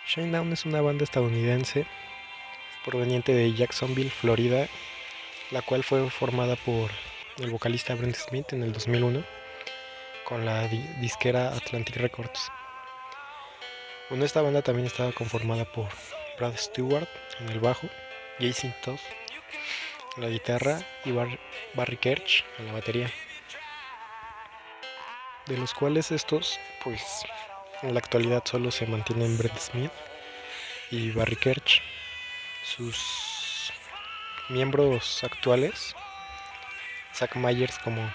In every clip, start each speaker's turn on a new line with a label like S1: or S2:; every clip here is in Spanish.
S1: Shinedown es una banda estadounidense proveniente de Jacksonville, Florida, la cual fue formada por el vocalista Brent Smith en el 2001 con la disquera Atlantic Records. Bueno, esta banda también estaba conformada por Brad Stewart en el bajo, Jason Todd en la guitarra y Barry Kerch en la batería. De los cuales estos, pues en la actualidad solo se mantienen Brent Smith y Barry Kerch. Sus miembros actuales, Zach Myers como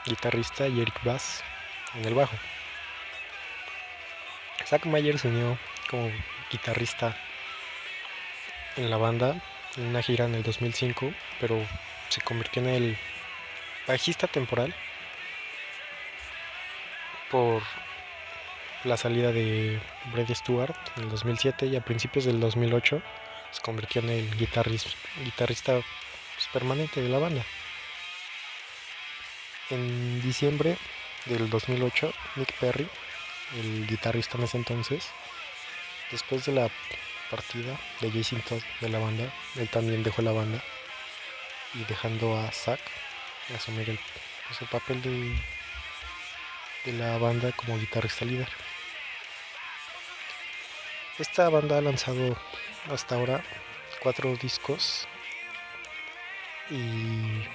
S1: guitarrista y Eric Bass en el bajo. Zach Myers se unió como guitarrista en la banda en una gira en el 2005, pero se convirtió en el bajista temporal por la salida de Brad Stewart en el 2007, y a principios del 2008 se convirtió en el guitarrista pues, permanente de la banda. En diciembre del 2008, Nick Perry, el guitarrista en ese entonces, después de la partida de Jason Todd de la banda, él también dejó la banda y dejando a Zach asumir el papel de la banda como guitarrista líder. Esta banda ha lanzado hasta ahora 4 discos y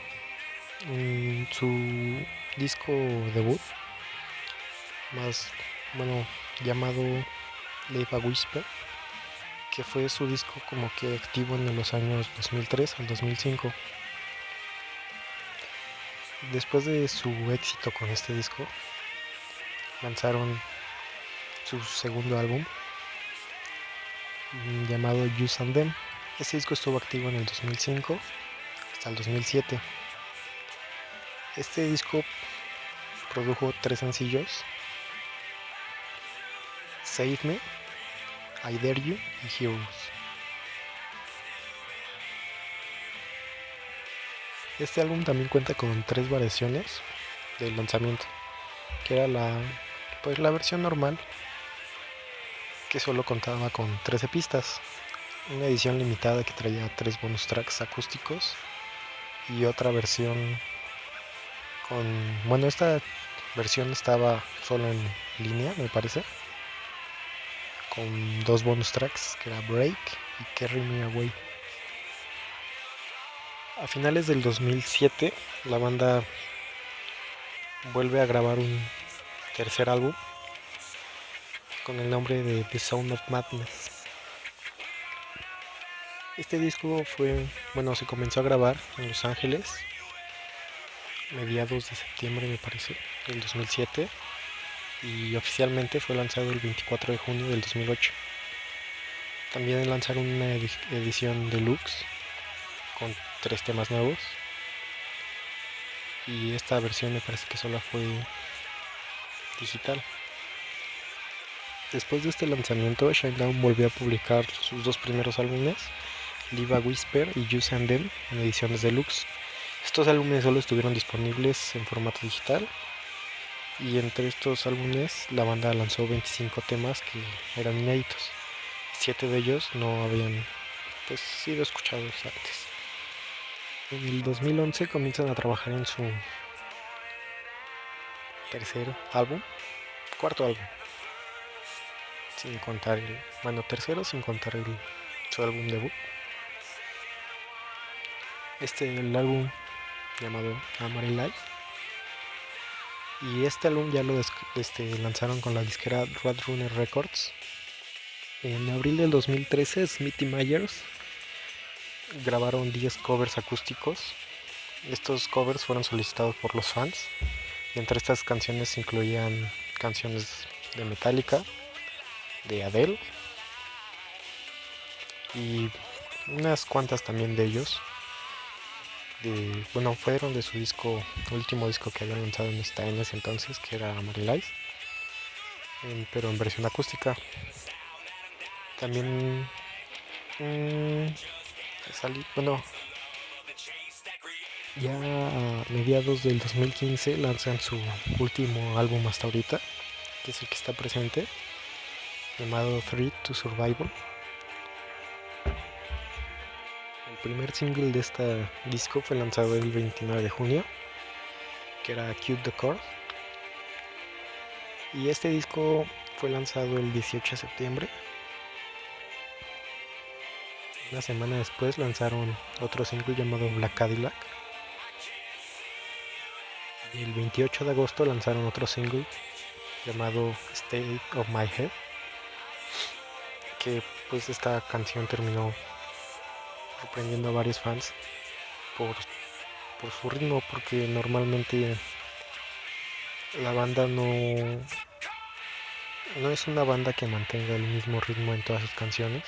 S1: su disco debut llamado Leave a Whisper, que fue su disco como que activo en los años 2003 al 2005. Después de su éxito con este disco, lanzaron su segundo álbum llamado Use and Them. Este disco estuvo activo en el 2005 hasta el 2007. Este disco produjo 3 sencillos: Save Me, I Dare You y Heroes. Este álbum también cuenta con 3 variaciones del lanzamiento, que era la versión normal, que solo contaba con 13 pistas, una edición limitada que traía 3 bonus tracks acústicos y otra versión esta versión estaba solo en línea, me parece, con 2 bonus tracks, que era Break y Carry Me Away. A finales del 2007, la banda vuelve a grabar un tercer álbum con el nombre de The Sound of Madness. Este disco se comenzó a grabar en Los Ángeles mediados de septiembre, me parece, del 2007, y oficialmente fue lanzado el 24 de junio del 2008. También lanzaron una edición deluxe con 3 temas nuevos, y esta versión me parece que solo fue digital. Después de este lanzamiento, Shinedown volvió a publicar sus 2 primeros álbumes, Leave a Whisper y Use and Them, en ediciones deluxe. Estos álbumes solo estuvieron disponibles en formato digital, y entre estos álbumes la banda lanzó 25 temas que eran inéditos. 7 de ellos no habían sido escuchados antes. En el 2011 comienzan a trabajar en su cuarto álbum, sin contar su álbum debut. El álbum llamado Amory Life, y este álbum ya lo lanzaron con la disquera Roadrunner Records. En abril del 2013, Smith y Myers grabaron 10 covers acústicos. Estos covers fueron solicitados por los fans, y entre estas canciones se incluían canciones de Metallica, de Adele y unas cuantas también de ellos fueron de su último disco que habían lanzado en ese entonces, que era Amory Life, pero en versión acústica. También Mm, bueno, ya a mediados del 2015 lanzan su último álbum hasta ahorita, que es el que está presente, llamado Threat to Survival. El primer single de este disco fue lanzado el 29 de junio, que era Cute the Cord. Y este disco fue lanzado el 18 de septiembre. Una semana después lanzaron otro single llamado Black Cadillac. Y el 28 de agosto lanzaron otro single llamado State of My Head, que pues esta canción terminó sorprendiendo a varios fans por, por su ritmo, porque normalmente la banda no es una banda que mantenga el mismo ritmo en todas sus canciones.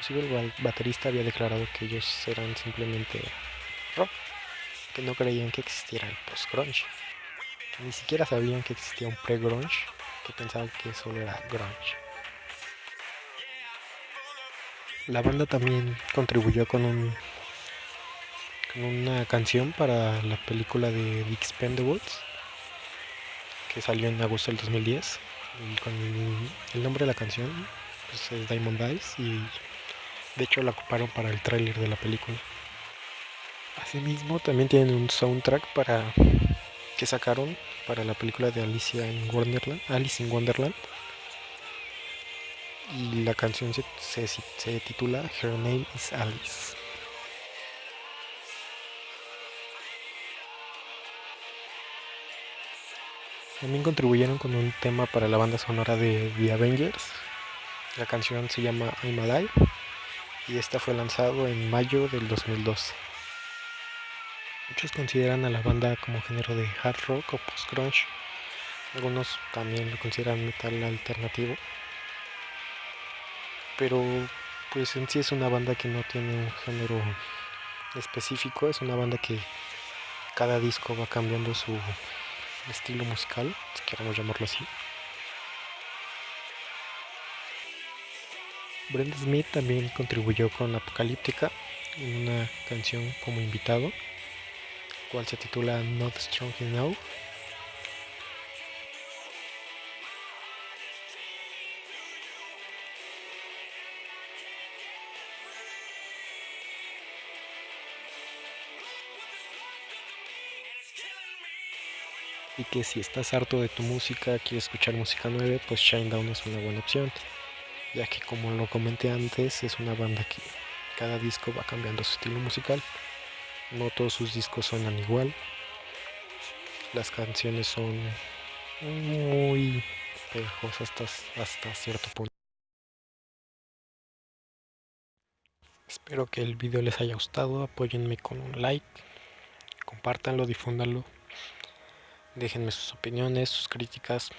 S1: Inclusive el baterista había declarado que ellos eran simplemente rock, que no creían que existiera el post-grunge, que ni siquiera sabían que existía un pre-grunge, que pensaban que solo era grunge. La banda también contribuyó con una canción para la película de The Expendables, que salió en agosto del 2010, y con el nombre de la canción pues, es Diamond Eyes, y de hecho la ocuparon para el tráiler de la película. Asimismo también tienen un soundtrack que sacaron para la película de Alice in Wonderland, y la canción se titula Her Name is Alice. También contribuyeron con un tema para la banda sonora de The Avengers. La canción se llama I'm Alive y esta fue lanzado en mayo del 2012. Muchos consideran a la banda como género de hard rock o post-grunge. Algunos también lo consideran metal alternativo. Pero pues en sí es una banda que no tiene un género específico. Es una banda que cada disco va cambiando su estilo musical, si queremos llamarlo así. Brent Smith también contribuyó con Apocalíptica en una canción como invitado, cual se titula Not Strong Enough. Y que si estás harto de tu música, quieres escuchar música nueva, pues Shinedown es una buena opción, ya que como lo comenté antes, es una banda que cada disco va cambiando su estilo musical. No todos sus discos suenan igual. Las canciones son muy pegajosas hasta cierto punto. Espero que el video les haya gustado. Apóyenme con un like, compártanlo, difúndanlo. Déjenme sus opiniones, sus críticas.